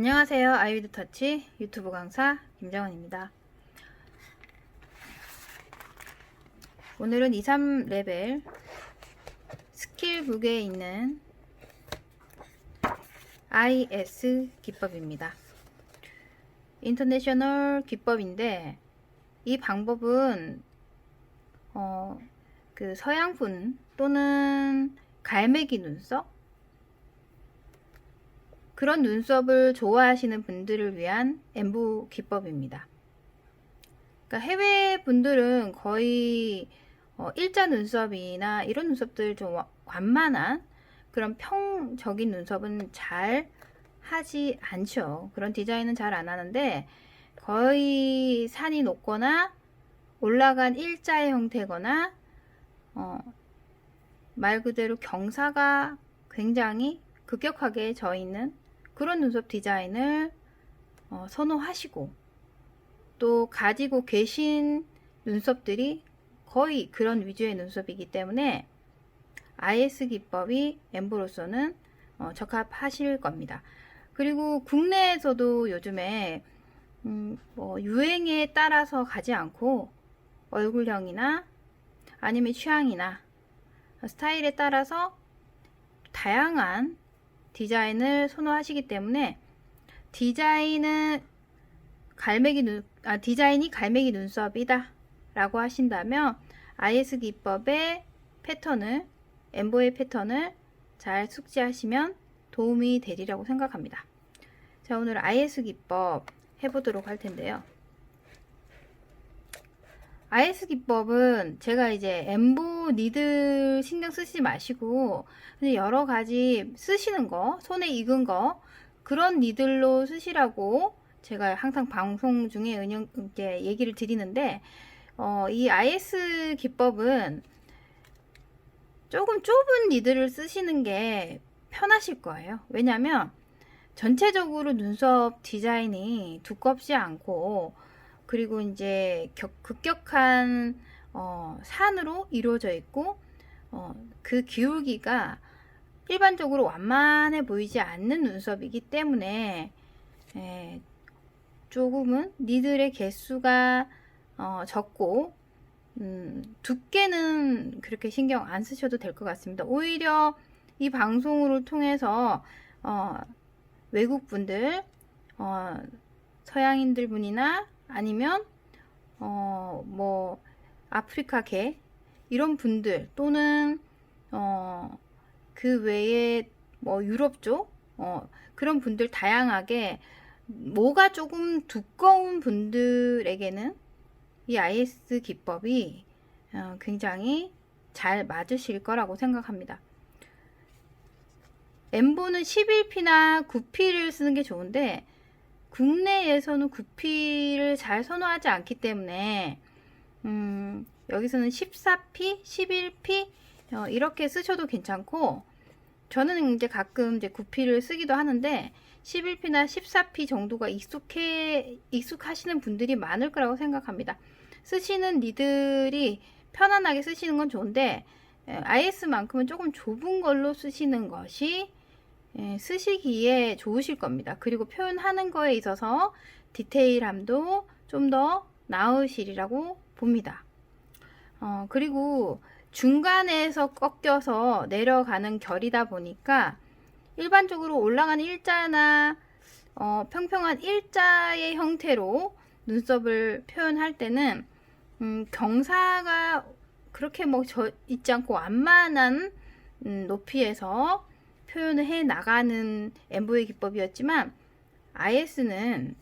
안녕하세요. 아이위드 터치 유튜브 강사 김정은입니다. 오늘은 23레벨 스킬북에 있는 IS 기법입니다. 인터내셔널 기법인데 이 방법은 그 서양분 또는 갈매기 눈썹 그런 눈썹을 좋아하시는 분들을 위한 엠보 기법입니다. 그러니까 해외 분들은 거의 일자 눈썹이나 이런 눈썹들 좀 완만한 그런 평적인 눈썹은 잘 하지 않죠. 그런 디자인은 잘 안 하는데 거의 산이 높거나 올라간 일자의 형태거나 말 그대로 경사가 굉장히 급격하게 져 있는 그런 눈썹 디자인을 선호하시고 또 가지고 계신 눈썹들이 거의 그런 위주의 눈썹이기 때문에 IS 기법이 엠보로서는 적합하실 겁니다. 그리고 국내에서도 요즘에 유행에 따라서 가지 않고 얼굴형이나 아니면 취향이나 스타일에 따라서 다양한 디자인을 선호하시기 때문에 디자인이 갈매기 눈썹이다 라고 하신다면 IS 기법의 패턴을 엠보의 패턴을 잘 숙지하시면 도움이 되리라고 생각합니다. 자, 오늘 IS 기법 해보도록 할 텐데요. IS 기법은 제가 이제 엠보 니들 신경 쓰시지 마시고 그냥 여러 가지 쓰시는 거, 손에 익은 거 그런 니들로 쓰시라고 제가 항상 방송 중에 이제 얘기를 드리는데 이 IS 기법은 조금 좁은 니들을 쓰시는 게 편하실 거예요. 왜냐면 전체적으로 눈썹 디자인이 두껍지 않고 그리고 이제 급격한 산으로 이루어져 있고 그 기울기가 일반적으로 완만해 보이지 않는 눈썹이기 때문에 조금은 니들의 개수가 적고 두께는 그렇게 신경 안 쓰셔도 될 것 같습니다. 오히려 이 방송을 통해서 외국분들 서양인들 분이나 아니면 뭐 아프리카계 이런 분들 또는 그 외에 뭐 유럽 쪽 그런 분들 다양하게 모가 조금 두꺼운 분들에게는 이 IS 기법이 굉장히 잘 맞으실 거라고 생각합니다. 엠보는 11P나 9P를 쓰는 게 좋은데 국내에서는 9P를 잘 선호하지 않기 때문에 여기서는 14P, 11P 이렇게 쓰셔도 괜찮고 저는 이제 가끔 이제 9P를 쓰기도 하는데 11P나 14P 정도가 익숙하시는 분들이 많을 거라고 생각합니다. 쓰시는 니들이 편안하게 쓰시는 건 좋은데 IS만큼은 조금 좁은 걸로 쓰시는 것이 쓰시기에 좋으실 겁니다. 그리고 표현하는 거에 있어서 디테일함도 좀 더 나으시리라고 봅니다. 그리고 중간에서 꺾여서 내려가는 결이다 보니까 일반적으로 올라가는 일자나 평평한 일자의 형태로 눈썹을 표현할 때는 경사가 그렇게 뭐 있지 않고 완만한 높이에서 표현을 해 나가는 엠보의 기법이었지만 IS는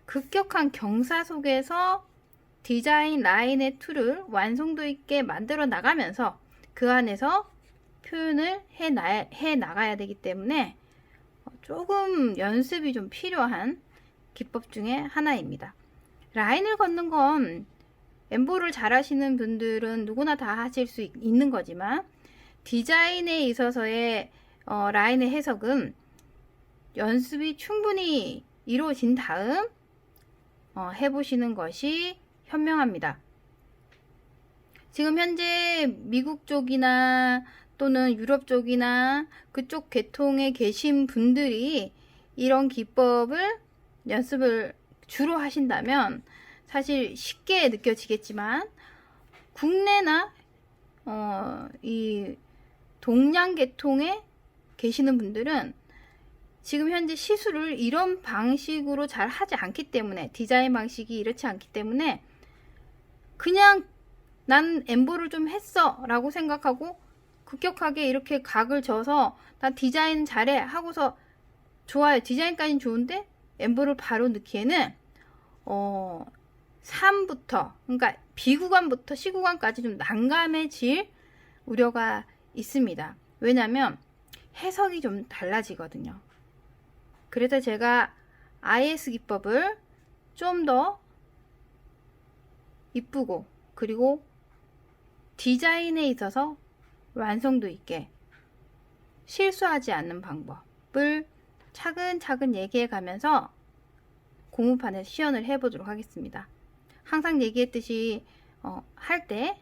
급격한 경사 속에서 디자인 라인의 툴을 완성도 있게 만들어 나가면서 그 안에서 표현을 해 나가야 되기 때문에 조금 연습이 좀 필요한 기법 중에 하나입니다. 라인을 걷는 건 엠보를 잘 하시는 분들은 누구나 다 하실 수 있는 거지만 디자인에 있어서의 라인의 해석은 연습이 충분히 이루어진 다음 해보시는 것이 현명합니다. 지금 현재 미국 쪽이나 또는 유럽 쪽이나 그쪽 계통에 계신 분들이 이런 기법을 연습을 주로 하신다면 사실 쉽게 느껴지겠지만 국내나 이 동양 계통에 계시는 분들은 지금 현재 시술을 이런 방식으로 잘 하지 않기 때문에, 디자인 방식이 이렇지 않기 때문에 그냥 난 엠보를 좀 했어 라고 생각하고 급격하게 이렇게 각을 져서 나 디자인 잘해 하고서 좋아요, 디자인까지는 좋은데 엠보를 바로 넣기에는 3부터, 그러니까 B구간부터 C구간까지 좀 난감해질 우려가 있습니다. 왜냐면 해석이 좀 달라지거든요. 그래서 제가 IS 기법을 좀 더 이쁘고 그리고 디자인에 있어서 완성도 있게 실수하지 않는 방법을 차근차근 얘기해 가면서 고무판에서 시연을 해 보도록 하겠습니다. 항상 얘기했듯이 할 때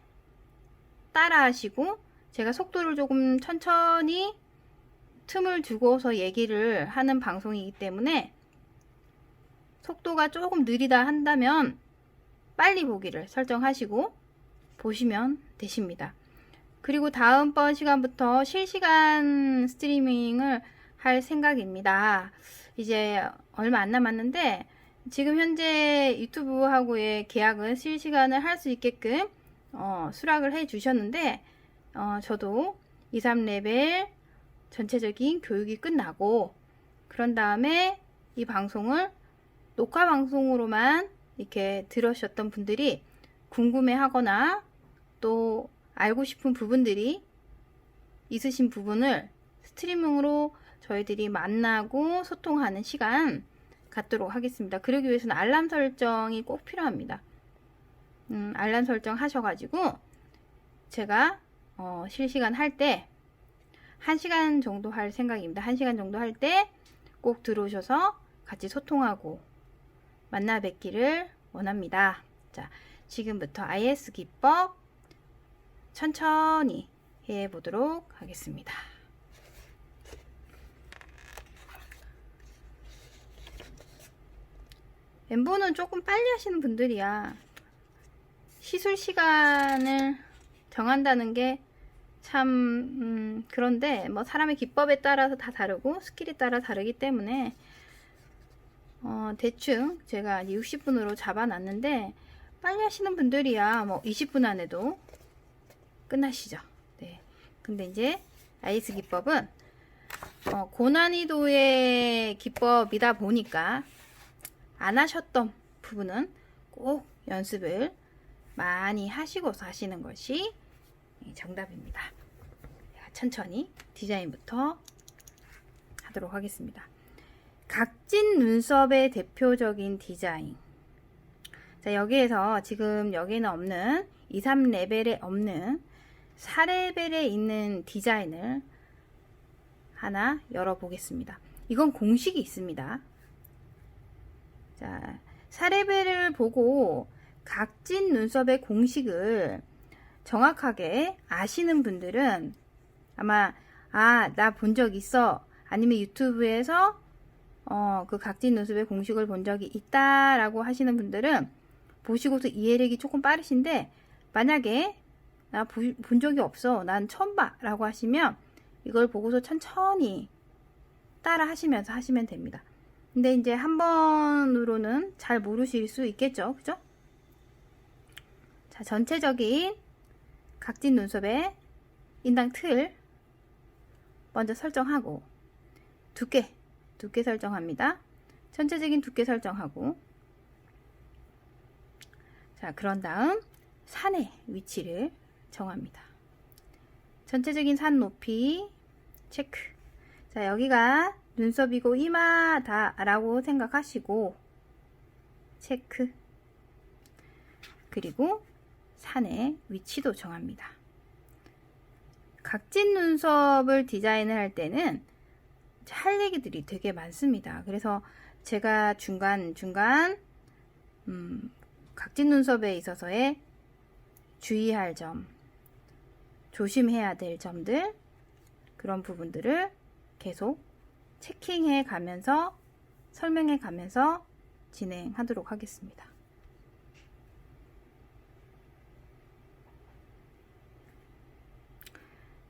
따라 하시고, 제가 속도를 조금 천천히 틈을 두고서 얘기를 하는 방송이기 때문에 속도가 조금 느리다 한다면 빨리 보기를 설정하시고 보시면 되십니다. 그리고 다음번 시간부터 실시간 스트리밍을 할 생각입니다. 이제 얼마 안 남았는데 지금 현재 유튜브하고의 계약은 실시간을 할 수 있게끔 수락을 해 주셨는데 저도 2, 3레벨 전체적인 교육이 끝나고 그런 다음에 이 방송을 녹화 방송으로만 이렇게 들으셨던 분들이 궁금해 하거나 또 알고 싶은 부분들이 있으신 부분을 스트리밍으로 저희들이 만나고 소통하는 시간 갖도록 하겠습니다. 그러기 위해서는 알람 설정이 꼭 필요합니다. 알람 설정 하셔가지고 제가 실시간 할 때 1시간 정도 할 생각입니다. 1시간 정도 할 때 꼭 들어오셔서 같이 소통하고 만나 뵙기를 원합니다. 자, 지금부터 IS 기법 천천히 해 보도록 하겠습니다. 엠보는 조금 빨리 하시는 분들이야 시술 시간을 정한다는 게 참 그런데 뭐 사람의 기법에 따라서 다 다르고 스킬에 따라 다르기 때문에 대충 제가 60분으로 잡아놨는데 빨리 하시는 분들이야 뭐 20분 안에도 끝나시죠. 네. 근데 이제 IS 기법은 고난이도의 기법이다 보니까 안 하셨던 부분은 꼭 연습을 많이 하시고서 하시는 것이 정답입니다. 천천히 디자인부터 하도록 하겠습니다. 각진 눈썹의 대표적인 디자인. 자, 여기에서 지금 여기는 없는 2, 3레벨에 없는 4레벨에 있는 디자인을 하나 열어보겠습니다. 이건 공식이 있습니다. 자, 4레벨을 보고 각진 눈썹의 공식을 정확하게 아시는 분들은 아마 나 본 적 있어, 아니면 유튜브에서 그 각진 눈썹의 공식을 본 적이 있다 라고 하시는 분들은 보시고서 이해력이 조금 빠르신데, 만약에 나 본 적이 없어, 난 처음 봐 라고 하시면 이걸 보고서 천천히 따라 하시면서 하시면 됩니다. 근데 이제 한 번으로는 잘 모르실 수 있겠죠, 그죠? 자, 전체적인 각진 눈썹의 인당 틀 먼저 설정하고, 두께 설정합니다. 전체적인 두께 설정하고, 자, 그런 다음 산의 위치를 정합니다. 전체적인 산 높이 체크. 자, 여기가 눈썹이고 이마다 라고 생각하시고 체크. 그리고 산의 위치도 정합니다. 각진 눈썹을 디자인을 할 때는 할 얘기들이 되게 많습니다. 그래서 제가 중간중간 각진 눈썹에 있어서의 주의할 점, 조심해야 될 점들, 그런 부분들을 계속 체킹해 가면서 설명해 가면서 진행하도록 하겠습니다.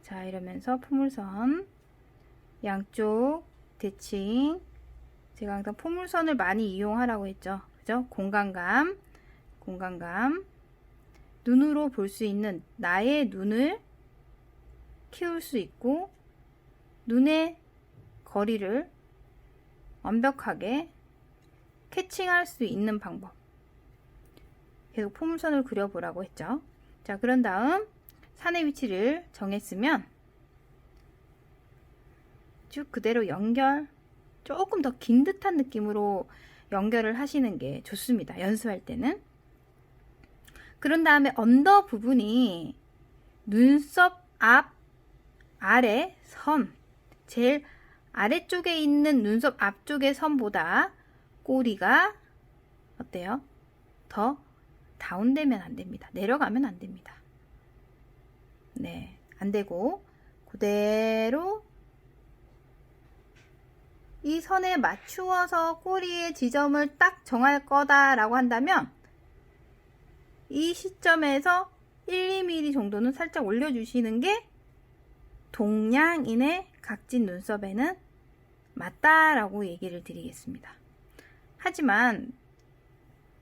자, 이러면서 포물선 양쪽 대칭, 제가 항상 포물선을 많이 이용하라고 했죠. 그죠? 공간감, 눈으로 볼 수 있는 나의 눈을 키울 수 있고 눈의 거리를 완벽하게 캐칭할 수 있는 방법. 계속 포물선을 그려보라고 했죠. 자, 그런 다음 산의 위치를 정했으면 쭉 그대로 연결, 조금 더 긴 듯한 느낌으로 연결을 하시는 게 좋습니다. 연습할 때는. 그런 다음에 언더 부분이 눈썹 앞 아래 선, 제일 아래쪽에 있는 눈썹 앞쪽의 선보다 꼬리가 어때요? 더 다운되면 안 됩니다. 내려가면 안 됩니다. 네, 안 되고 그대로 이 선에 맞추어서 꼬리의 지점을 딱 정할 거다라고 한다면 이 시점에서 1, 2mm 정도는 살짝 올려주시는 게 동양인의 각진 눈썹에는 맞다라고 얘기를 드리겠습니다. 하지만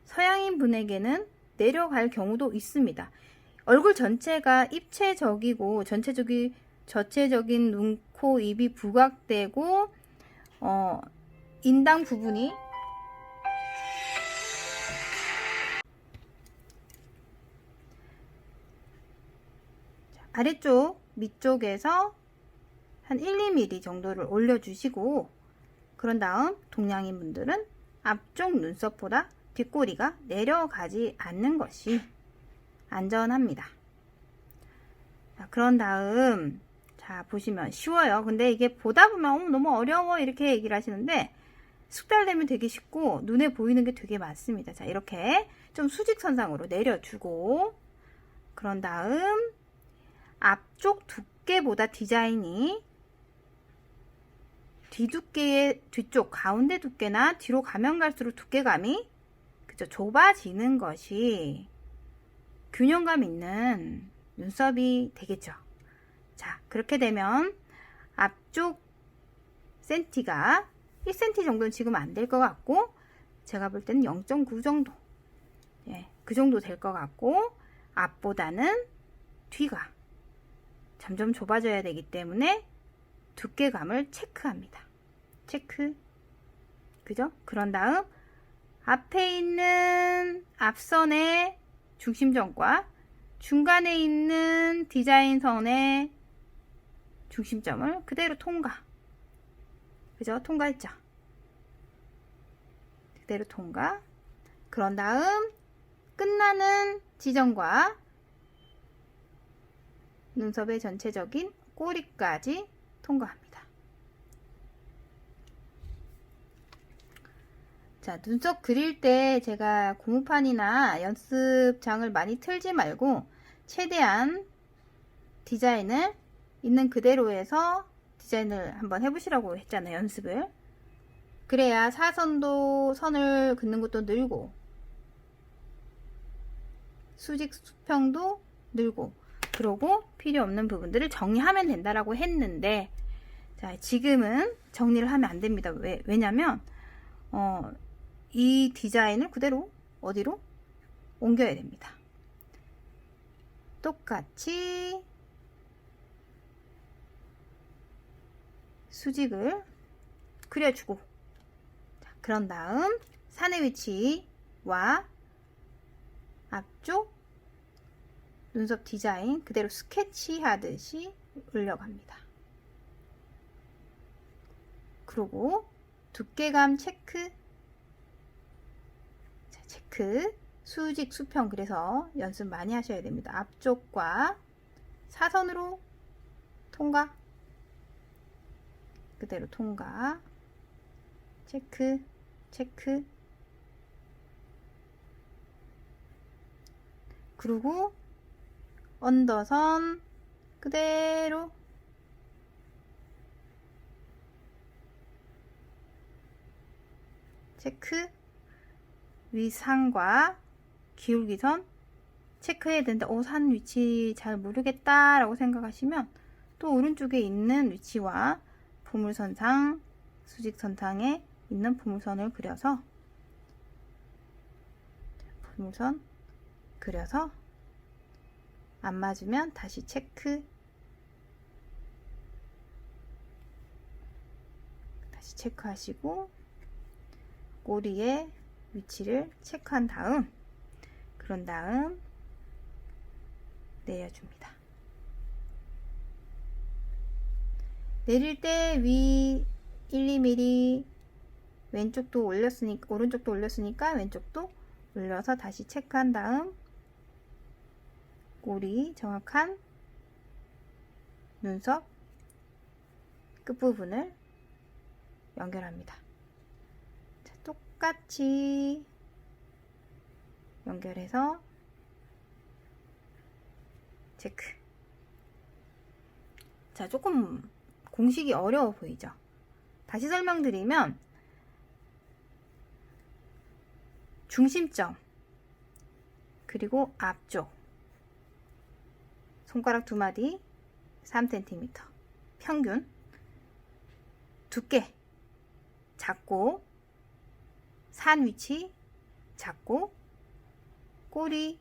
서양인 분에게는 내려갈 경우도 있습니다. 얼굴 전체가 입체적이고 전체적인 눈, 코, 입이 부각되고 인당 부분이 아래쪽 밑쪽에서 한 1, 2mm 정도를 올려주시고 그런 다음 동양인 분들은 앞쪽 눈썹보다 뒷꼬리가 내려가지 않는 것이 안전합니다. 자, 그런 다음 자, 보시면 쉬워요. 근데 이게 보다 보면 너무 어려워 이렇게 얘기를 하시는데 숙달되면 되게 쉽고 눈에 보이는 게 되게 많습니다. 자, 이렇게 좀 수직선상으로 내려주고 그런 다음 앞쪽 두께보다 디자인이 뒤쪽 가운데 두께나 뒤로 가면 갈수록 두께감이 그죠? 좁아지는 것이 균형감 있는 눈썹이 되겠죠. 자, 그렇게 되면 앞쪽 센티가 1cm 정도는 지금 안 될 것 같고 제가 볼 때는 0.9 정도, 예, 그 정도 될 것 같고 앞보다는 뒤가 점점 좁아져야 되기 때문에 두께감을 체크합니다. 체크, 그죠? 그런 다음 앞에 있는 앞선의 중심점과 중간에 있는 디자인선의 중심점을 그대로 통과. 그죠? 통과했죠? 그대로 통과. 그런 다음 끝나는 지점과 눈썹의 전체적인 꼬리까지 통과합니다. 자, 눈썹 그릴 때 제가 고무판이나 연습장을 많이 틀지 말고 최대한 디자인을 있는 그대로 해서 디자인을 한번 해보시라고 했잖아요. 연습을. 그래야 사선도 선을 긋는 것도 늘고 수직 수평도 늘고 그러고 필요 없는 부분들을 정리하면 된다라고 했는데 자, 지금은 정리를 하면 안 됩니다. 왜냐면 이 디자인을 그대로 어디로 옮겨야 됩니다. 똑같이 수직을 그려주고 자, 그런 다음 산의 위치와 앞쪽 눈썹 디자인 그대로 스케치 하듯이 올려갑니다. 그리고 두께감 체크, 자, 체크, 수직 수평. 그래서 연습 많이 하셔야 됩니다. 앞쪽과 사선으로 통과, 그대로 통과, 체크, 체크. 그리고 언더선 그대로 체크. 위상과 기울기선 체크해야 되는데 산 위치 잘 모르겠다 라고 생각하시면 또 오른쪽에 있는 위치와 포물선상, 수직선상에 있는 포물선을 그려서 포물선 그려서 안 맞으면 다시 체크, 다시 체크하시고 꼬리의 위치를 체크한 다음, 그런 다음 내려줍니다. 내릴 때 위 1, 2mm 왼쪽도 올렸으니까, 오른쪽도 올렸으니까 왼쪽도 올려서 다시 체크한 다음 꼬리 정확한 눈썹 끝부분을 연결합니다. 자, 똑같이 연결해서 체크. 자, 조금 공식이 어려워 보이죠? 다시 설명드리면 중심점 그리고 앞쪽 손가락 2마디 3cm 평균 두께 작고 산 위치 작고 꼬리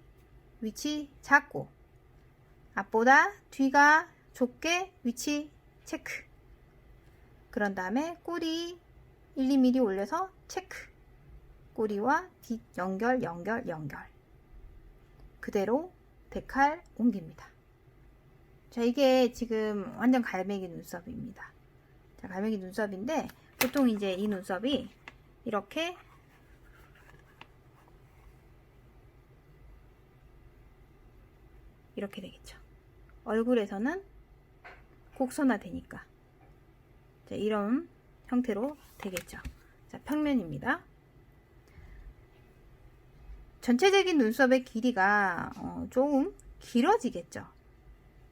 위치 작고 앞보다 뒤가 좁게 위치 체크. 그런 다음에 꼬리 1, 2mm 올려서 체크. 꼬리와 뒷 연결 그대로 데칼 옮깁니다. 자, 이게 지금 완전 갈매기 눈썹입니다. 자, 갈매기 눈썹인데 보통 이제 이 눈썹이 이렇게 되겠죠. 얼굴에서는 곡선화 되니까 자, 이런 형태로 되겠죠. 자, 평면입니다. 전체적인 눈썹의 길이가 조금 길어지겠죠.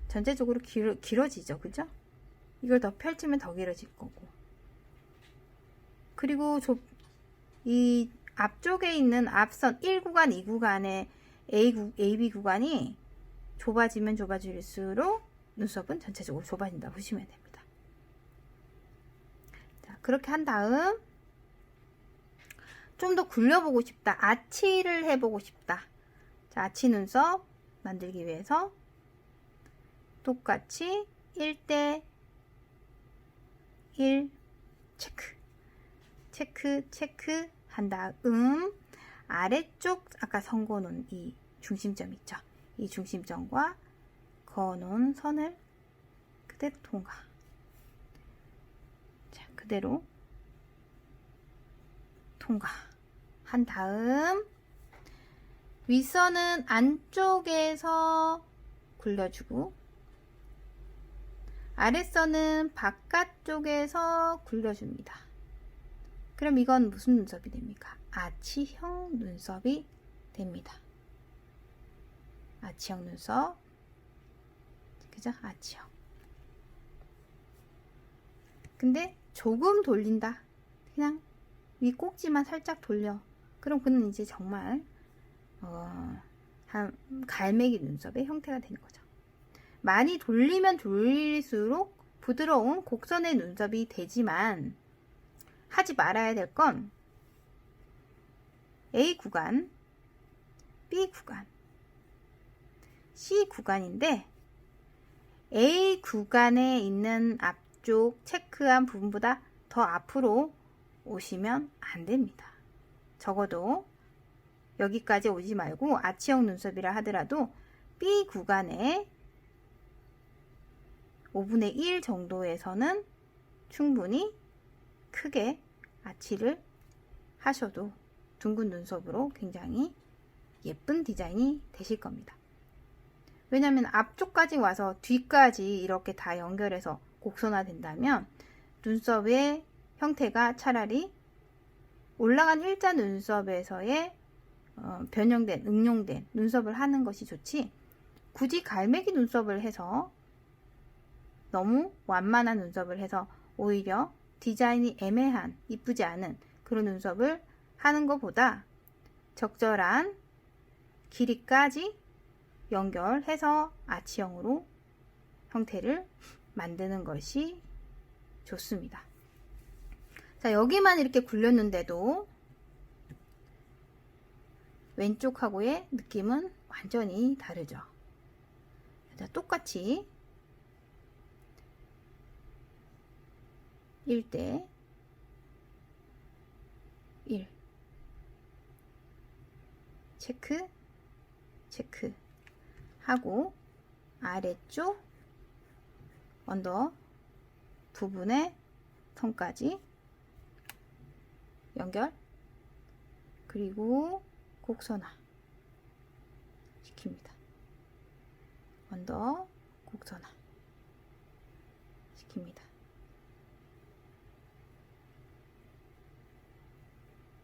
전체적으로 길어지죠. 그죠? 이걸 더 펼치면 더 길어질 거고. 그리고 이 앞쪽에 있는 앞선 1구간, 2구간의 AB 구간이 좁아지면 좁아질수록 눈썹은 전체적으로 좁아진다 보시면 됩니다. 자, 그렇게 한 다음 좀 더 굴려보고 싶다. 아치를 해보고 싶다. 자, 아치 눈썹 만들기 위해서 똑같이 1대 1 체크 한 다음 아래쪽 아까 선고놓은 이 중심점 있죠. 이 중심점과 그어놓은 선을 그대로 통과. 자, 그대로 통과 한 다음 윗선은 안쪽에서 굴려주고 아랫선은 바깥쪽에서 굴려줍니다. 그럼 이건 무슨 눈썹이 됩니까? 아치형 눈썹이 됩니다. 아치형 눈썹. 그죠? 아치형. 근데 조금 돌린다. 그냥 위 꼭지만 살짝 돌려. 그럼 그는 이제 정말 한 갈매기 눈썹의 형태가 되는 거죠. 많이 돌리면 돌릴수록 부드러운 곡선의 눈썹이 되지만 하지 말아야 될 건 A 구간, B 구간, C 구간인데 A 구간에 있는 앞쪽 체크한 부분보다 더 앞으로 오시면 안 됩니다. 적어도 여기까지 오지 말고 아치형 눈썹이라 하더라도 B 구간에 5분의 1 정도에서는 충분히 크게 아치를 하셔도 둥근 눈썹으로 굉장히 예쁜 디자인이 되실 겁니다. 왜냐하면 앞쪽까지 와서 뒤까지 이렇게 다 연결해서 곡선화 된다면 눈썹의 형태가 차라리 올라간 일자 눈썹에서의 변형된, 응용된 눈썹을 하는 것이 좋지 굳이 갈매기 눈썹을 해서 너무 완만한 눈썹을 해서 오히려 디자인이 애매한, 이쁘지 않은 그런 눈썹을 하는 것보다 적절한 길이까지 연결해서 아치형으로 형태를 만드는 것이 좋습니다. 자, 여기만 이렇게 굴렸는데도 왼쪽하고의 느낌은 완전히 다르죠. 자, 똑같이 1대 1 체크 체크 하고 아래쪽 언더 부분의 선까지 연결, 그리고 곡선화 시킵니다. 언더 곡선화 시킵니다.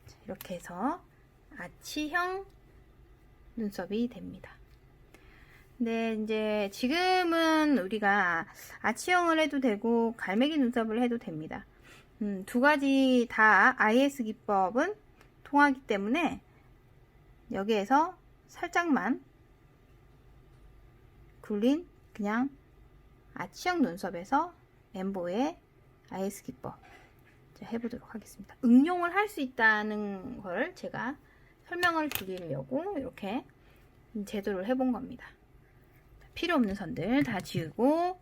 자, 이렇게 해서 아치형 눈썹이 됩니다. 근데 이제 지금은 우리가 아치형을 해도 되고 갈매기 눈썹을 해도 됩니다. 두 가지 다 IS 기법은 통하기 때문에 여기에서 살짝만 굴린 그냥 아치형 눈썹에서 엠보의 IS 기법 해보도록 하겠습니다. 응용을 할 수 있다는 걸 제가 설명을 드리려고 이렇게 제도를 해본 겁니다. 필요 없는 선들 다 지우고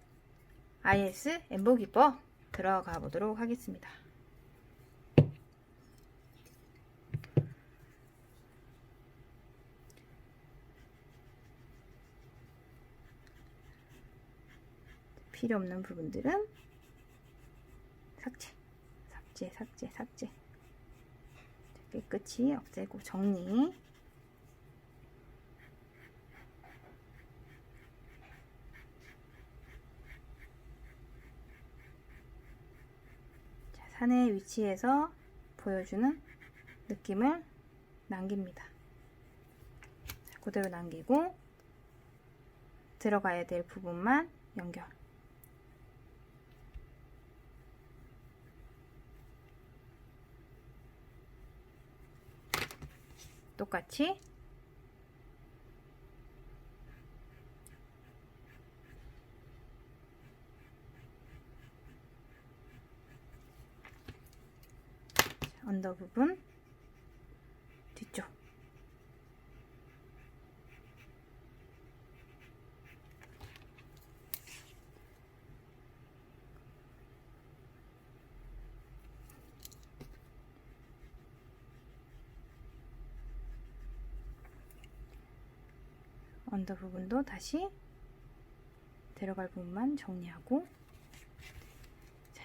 IS 엠보 기법 들어가 보도록 하겠습니다. 필요 없는 부분들은 삭제, 삭제, 삭제, 삭제. 깨끗이 없애고 정리. 자, 산의 위치에서 보여주는 느낌을 남깁니다. 자, 그대로 남기고 들어가야 될 부분만 연결. 똑같이 언더 부분 뒤쪽 언더 부분도 다시 들어갈 부분만 정리하고 자,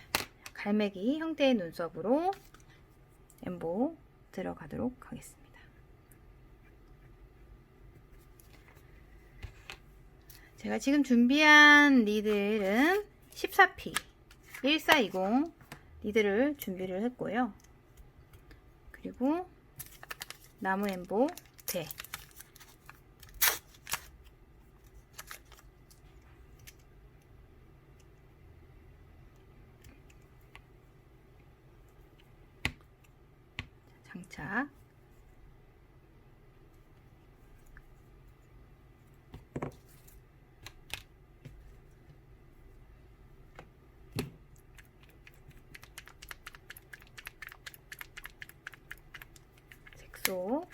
갈매기 형태의 눈썹으로 엠보 들어가도록 하겠습니다. 제가 지금 준비한 니들은 14P 1420 니들을 준비를 했고요. 그리고 나무 엠보 대 장착 색소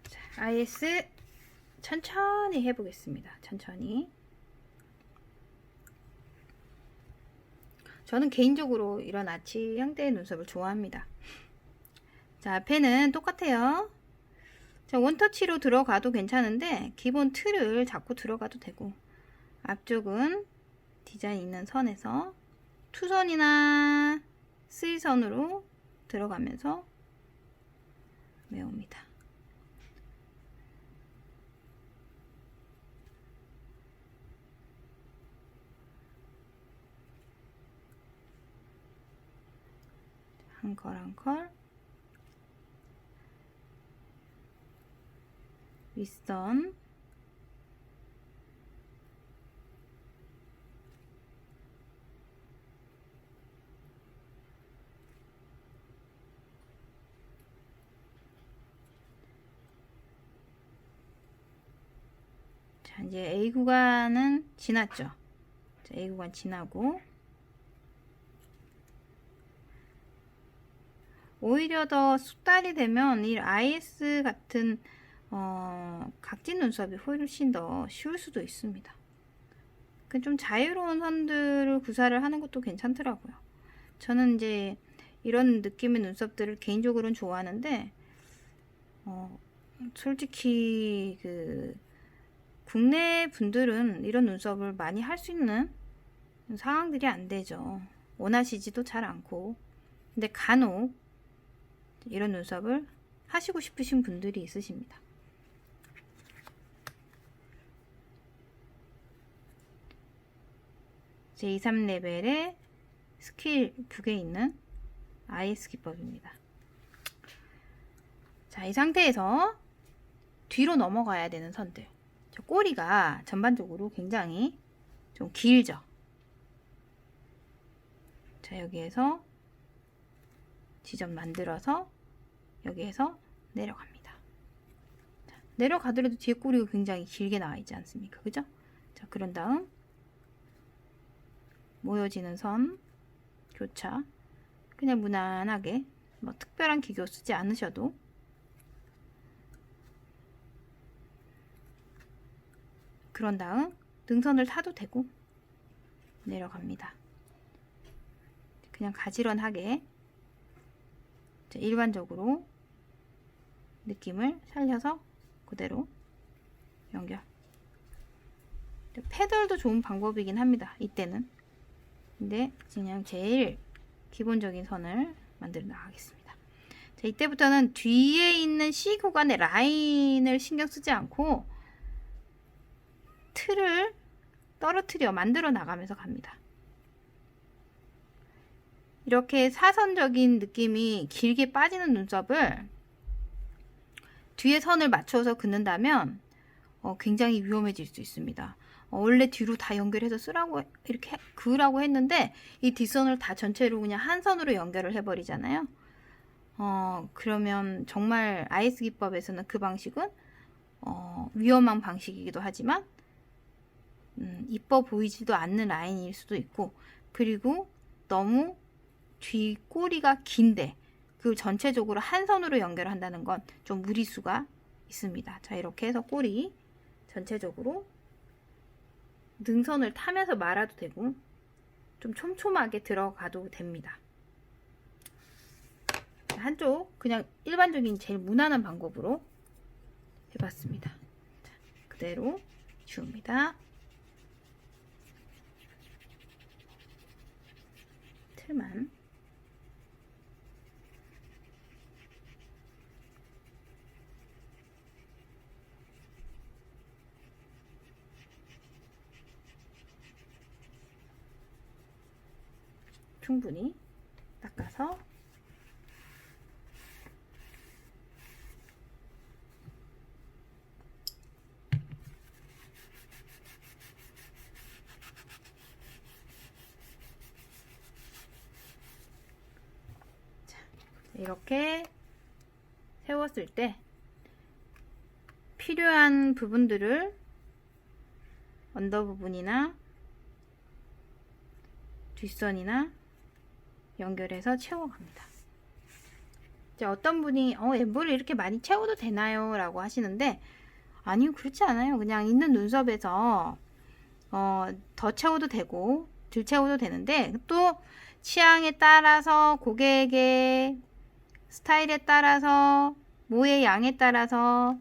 자, IS 천천히 해보겠습니다. 천천히. 저는 개인적으로 이런 아치 형태의 눈썹을 좋아합니다. 자, 앞에는 똑같아요. 자, 원터치로 들어가도 괜찮은데 기본 틀을 잡고 들어가도 되고, 앞쪽은 디자인 있는 선에서 투선이나 스리선으로 들어가면서 메웁니다. 한 컬 한 컬 윗선 자, 이제 A 구간은 지났죠. 자, A 구간 지나고 오히려 더 숙달이 되면 이 IS 같은 각진 눈썹이 훨씬 더 쉬울 수도 있습니다. 좀 자유로운 선들을 구사를 하는 것도 괜찮더라고요. 저는 이제 이런 느낌의 눈썹들을 개인적으로는 좋아하는데 솔직히 국내 분들은 이런 눈썹을 많이 할 수 있는 상황들이 안 되죠. 원하시지도 잘 않고. 근데 간혹 이런 눈썹을 하시고 싶으신 분들이 있으십니다. 제 2, 3레벨의 스킬 북에 있는 IS 기법입니다. 자, 이 상태에서 뒤로 넘어가야 되는 선들. 저 꼬리가 전반적으로 굉장히 좀 길죠. 자, 여기에서 지점 만들어서 여기에서 내려갑니다. 자, 내려가더라도 뒤에 꼬리가 굉장히 길게 나와 있지 않습니까? 그죠? 자, 그런 다음 모여지는 선 교차, 그냥 무난하게 뭐 특별한 기교 쓰지 않으셔도 그런 다음 능선을 타도 되고 내려갑니다. 그냥 가지런하게 일반적으로 느낌을 살려서 그대로 연결. 패널도 좋은 방법이긴 합니다. 이때는. 근데 그냥 제일 기본적인 선을 만들어 나가겠습니다. 자, 이때부터는 뒤에 있는 C 구간의 라인을 신경 쓰지 않고 틀을 떨어뜨려 만들어 나가면서 갑니다. 이렇게 사선적인 느낌이 길게 빠지는 눈썹을 뒤에 선을 맞춰서 긋는다면 굉장히 위험해질 수 있습니다. 원래 뒤로 다 연결해서 쓰라고 이렇게 그으라고 했는데 이 뒷선을 다 전체로 그냥 한 선으로 연결을 해버리잖아요. 그러면 정말 IS 기법에서는 그 방식은 위험한 방식이기도 하지만 이뻐 보이지도 않는 라인일 수도 있고, 그리고 너무 뒤 꼬리가 긴데 그 전체적으로 한 선으로 연결한다는 건 좀 무리수가 있습니다. 자, 이렇게 해서 꼬리 전체적으로 능선을 타면서 말아도 되고 좀 촘촘하게 들어가도 됩니다. 한쪽 그냥 일반적인 제일 무난한 방법으로 해봤습니다. 자, 그대로 지웁니다. 틀만 충분히 닦아서 자, 이렇게 세웠을 때 필요한 부분들을 언더 부분이나 뒷선이나 연결해서 채워갑니다. 이제 어떤 분이 엠보를 이렇게 많이 채워도 되나요? 라고 하시는데 아니요, 그렇지 않아요. 그냥 있는 눈썹에서 더 채워도 되고 덜 채워도 되는데 또 취향에 따라서 고객의 스타일에 따라서 모의 양에 따라서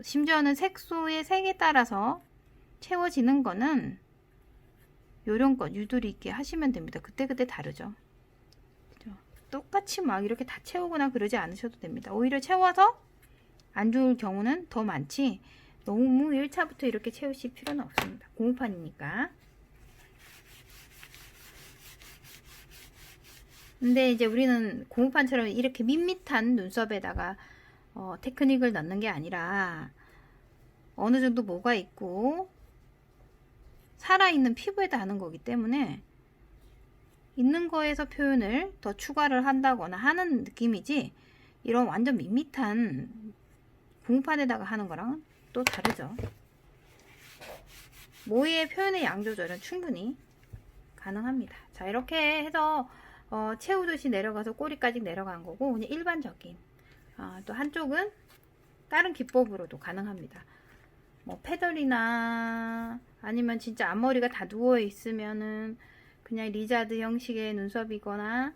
심지어는 색소의 색에 따라서 채워지는 거는 요령껏 유도리 있게 하시면 됩니다. 그때그때 다르죠. 그죠? 똑같이 막 이렇게 다 채우거나 그러지 않으셔도 됩니다. 오히려 채워서 안 좋을 경우는 더 많지 너무 1차부터 이렇게 채우실 필요는 없습니다. 고무판이니까. 근데 이제 우리는 고무판처럼 이렇게 밋밋한 눈썹에다가 테크닉을 넣는 게 아니라 어느 정도 뭐가 있고 살아있는 피부에다 하는 거기 때문에 있는 거에서 표현을 더 추가를 한다거나 하는 느낌이지 이런 완전 밋밋한 고무판에다가 하는 거랑 또 다르죠. 모의 표현의 양 조절은 충분히 가능합니다. 자, 이렇게 해서 채우듯이 내려가서 꼬리까지 내려간 거고, 그냥 일반적인. 또 한쪽은 다른 기법으로도 가능합니다. 뭐 패널이나 아니면 진짜 앞머리가 다 누워 있으면은 그냥 리자드 형식의 눈썹이거나,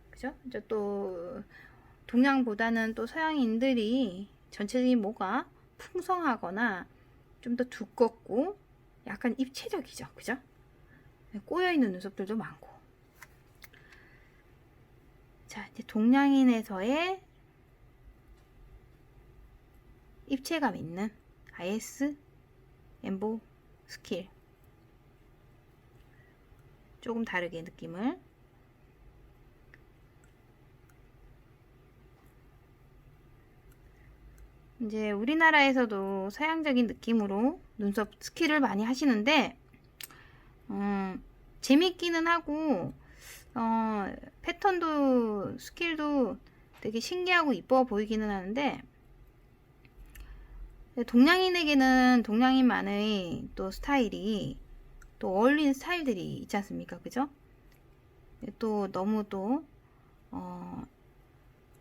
그죠? 이제 또 동양보다는 또 서양인들이 전체적인 모가 풍성하거나 좀 더 두껍고 약간 입체적이죠, 그죠? 꼬여있는 눈썹들도 많고. 자, 이제 동양인에서의 입체감 있는 IS 엠보 스킬. 조금 다르게 느낌을. 이제 우리나라에서도 서양적인 느낌으로 눈썹 스킬을 많이 하시는데, 재밌기는 하고, 패턴도 스킬도 되게 신기하고 이뻐 보이기는 하는데, 동양인에게는 동양인만의 또 스타일이 또 어울리는 스타일들이 있지 않습니까? 그죠? 또 너무 또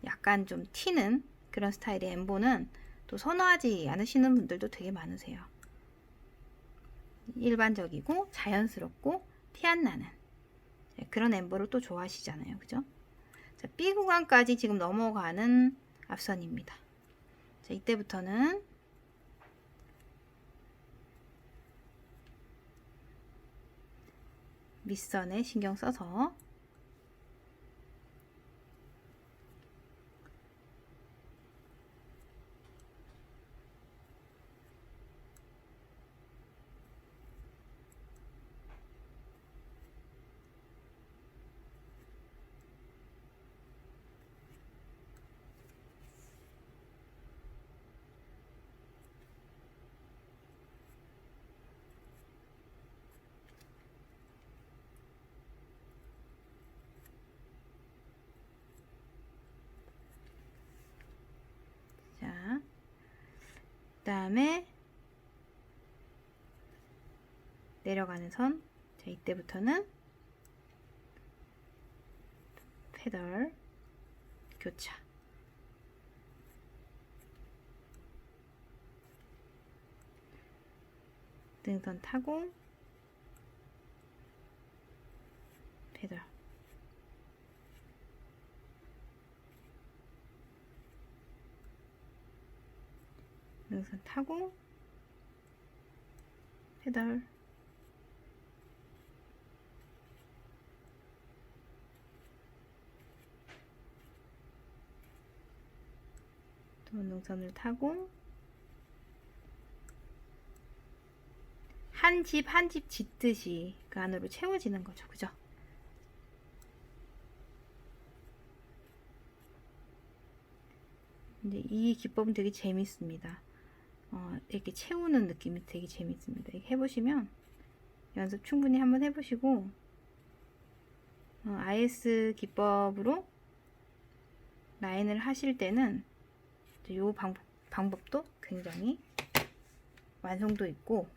약간 좀 튀는 그런 스타일의 엠보는 또 선호하지 않으시는 분들도 되게 많으세요. 일반적이고 자연스럽고 티 안 나는 그런 엠보를 또 좋아하시잖아요. 그죠? 자, B 구간까지 지금 넘어가는 앞선입니다. 자, 이때부터는 밑선에 신경 써서 그 다음에 내려가는 선. 자, 이때부터는 페덜 교차. 등선 타고 페덜. 등선 타고 페덜. 또 능선을 타고 한 집 한 집 짓듯이 그 안으로 채워지는 거죠. 그죠? 근데 이 기법은 되게 재밌습니다. 이렇게 채우는 느낌이 되게 재밌습니다. 이렇게 해보시면 연습 충분히 한번 해보시고 IS 기법으로 라인을 하실 때는 이 방법도 굉장히 완성도 있고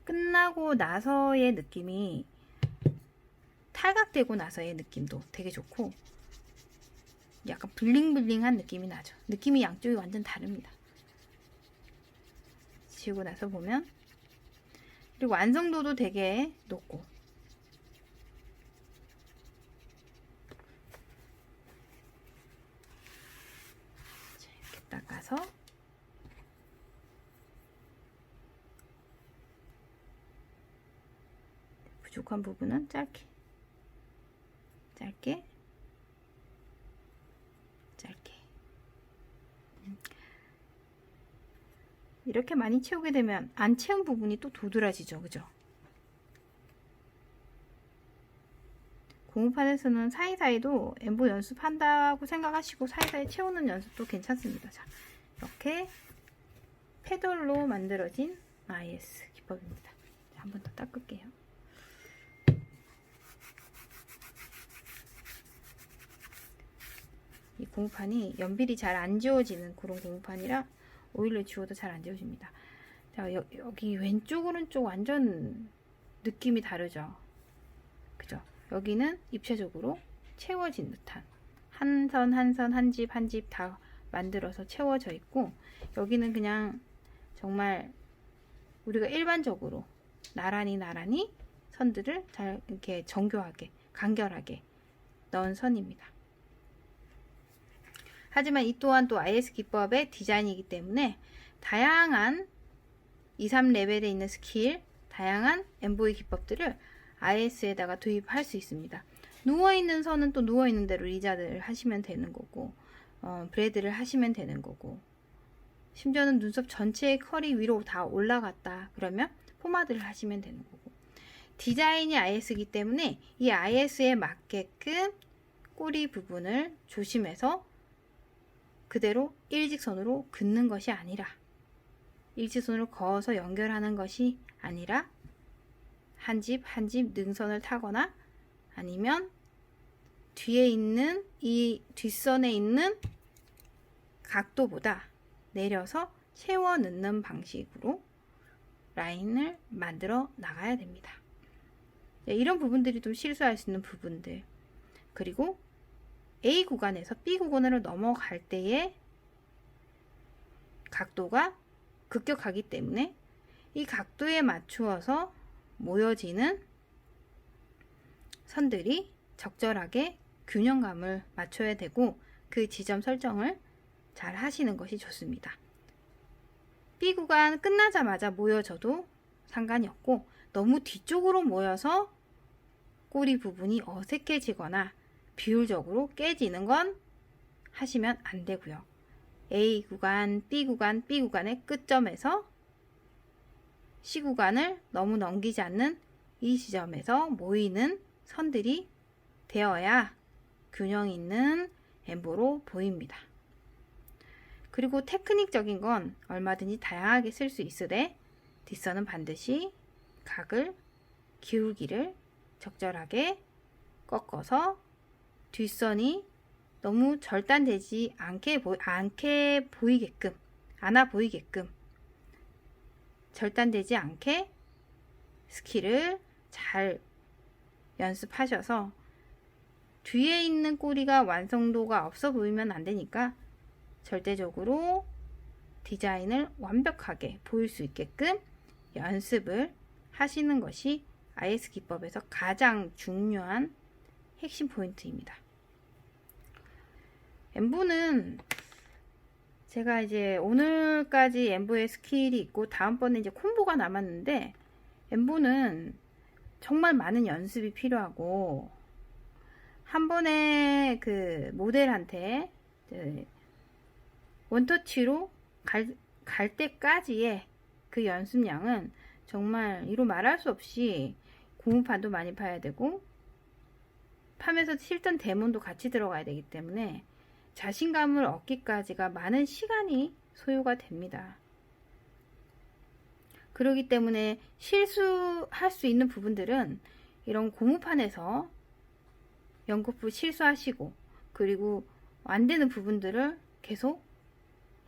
끝나고 나서의 느낌이 탈각되고 나서의 느낌도 되게 좋고 약간 블링블링한 느낌이 나죠. 느낌이 양쪽이 완전 다릅니다. 지우고 나서 보면 그리고 완성도도 되게 높고 자, 이렇게 닦아서 부족한 부분은 짧게 짧게 이렇게 많이 채우게 되면 안 채운 부분이 또 도드라지죠. 그죠? 공부판에서는 사이사이도 엠보 연습한다고 생각하시고 사이사이 채우는 연습도 괜찮습니다. 자, 이렇게 페덜로 만들어진 IS 기법입니다. 한 번 더 닦을게요. 이 고무판이 연필이 잘 안 지워지는 그런 고무판이라 오일로 지워도 잘 안 지워집니다. 자, 여기 왼쪽 오른쪽 완전 느낌이 다르죠. 그죠? 여기는 입체적으로 채워진 듯한 한 선 한 선 한 집 한 집 다 만들어서 채워져 있고, 여기는 그냥 정말 우리가 일반적으로 나란히 선들을 잘 이렇게 정교하게 간결하게 넣은 선입니다. 하지만 이 또한 또 IS 기법의 디자인이기 때문에 다양한 2, 3레벨에 있는 스킬, 다양한 엠보이 기법들을 IS에다가 도입할 수 있습니다. 누워있는 선은 또 누워있는 대로 리자드를 하시면 되는 거고, 브레드를 하시면 되는 거고, 심지어는 눈썹 전체의 컬이 위로 다 올라갔다 그러면 포마드를 하시면 되는 거고, 디자인이 IS이기 때문에 이 IS에 맞게끔 꼬리 부분을 조심해서 그대로 일직선으로 긋는 것이 아니라, 일직선으로 그어서 연결하는 것이 아니라 한 집 한 집 능선을 타거나 아니면 뒤에 있는 이 뒷선에 있는 각도보다 내려서 채워 넣는 방식으로 라인을 만들어 나가야 됩니다. 이런 부분들이 좀 실수할 수 있는 부분들, 그리고 A 구간에서 B 구간으로 넘어갈 때의 각도가 급격하기 때문에 이 각도에 맞추어서 모여지는 선들이 적절하게 균형감을 맞춰야 되고, 그 지점 설정을 잘 하시는 것이 좋습니다. B 구간 끝나자마자 모여져도 상관이 없고, 너무 뒤쪽으로 모여서 꼬리 부분이 어색해지거나 비율적으로 깨지는 건 하시면 안 되고요. A 구간, B 구간, B 구간의 끝점에서 C 구간을 너무 넘기지 않는 이 지점에서 모이는 선들이 되어야 균형 있는 엠보로 보입니다. 그리고 테크닉적인 건 얼마든지 다양하게 쓸 수 있으되, 뒷선은 반드시 각을, 기울기를 적절하게 꺾어서 뒷선이 너무 절단되지 않게 보이게끔, 않아 보이게끔 절단되지 않게 스킬을 잘 연습하셔서, 뒤에 있는 꼬리가 완성도가 없어 보이면 안 되니까 절대적으로 디자인을 완벽하게 보일 수 있게끔 연습을 하시는 것이 IS 기법에서 가장 중요한 핵심 포인트입니다. 엠보는 제가 이제 오늘까지 엠보의 스킬이 있고 다음번에 이제 콤보가 남았는데, 엠보는 정말 많은 연습이 필요하고, 한 번에 그 모델한테 원터치로 갈 때까지의 그 연습량은 정말 이로 말할 수 없이 고무판도 많이 파야 되고, 파면서 실전 데몬도 같이 들어가야 되기 때문에 자신감을 얻기까지가 많은 시간이 소요가 됩니다. 그렇기 때문에 실수할 수 있는 부분들은 이런 고무판에서 연거푸 실수하시고, 그리고 안 되는 부분들을 계속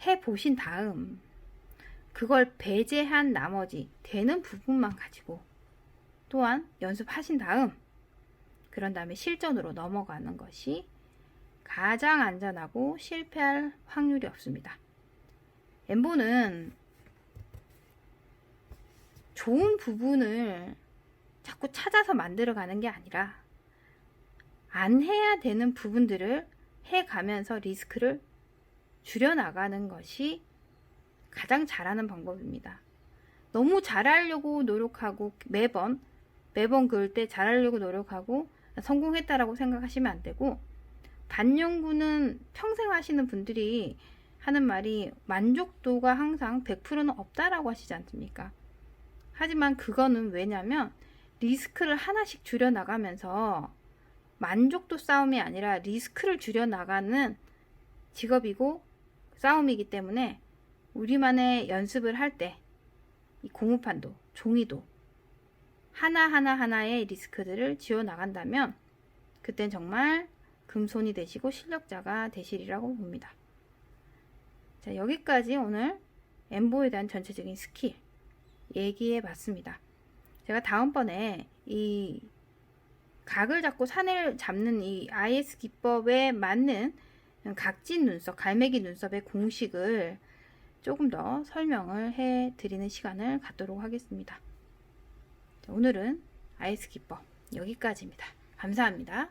해 보신 다음 그걸 배제한 나머지 되는 부분만 가지고 또한 연습하신 다음, 그런 다음에 실전으로 넘어가는 것이 가장 안전하고 실패할 확률이 없습니다. 엠보는 좋은 부분을 자꾸 찾아서 만들어가는 게 아니라, 안 해야 되는 부분들을 해가면서 리스크를 줄여나가는 것이 가장 잘하는 방법입니다. 너무 잘하려고 노력하고 매번 그을 때 잘하려고 노력하고 성공했다라고 생각하시면 안 되고, 반영구는 평생 하시는 분들이 하는 말이 만족도가 항상 100%는 없다라고 하시지 않습니까? 하지만 그거는 왜냐면 리스크를 하나씩 줄여나가면서 만족도 싸움이 아니라 리스크를 줄여나가는 직업이고 싸움이기 때문에, 우리만의 연습을 할 때 이 고무판도 종이도 하나의 리스크들을 지어나간다면 그땐 정말 금손이 되시고 실력자가 되시리라고 봅니다. 자, 여기까지 오늘 엠보에 대한 전체적인 스킬, 얘기해 봤습니다. 제가 다음번에 이 각을 잡고 산을 잡는 이 IS 기법에 맞는 각진 눈썹, 갈매기 눈썹의 공식을 조금 더 설명을 해 드리는 시간을 갖도록 하겠습니다. 오늘은 IS 기법 여기까지입니다. 감사합니다.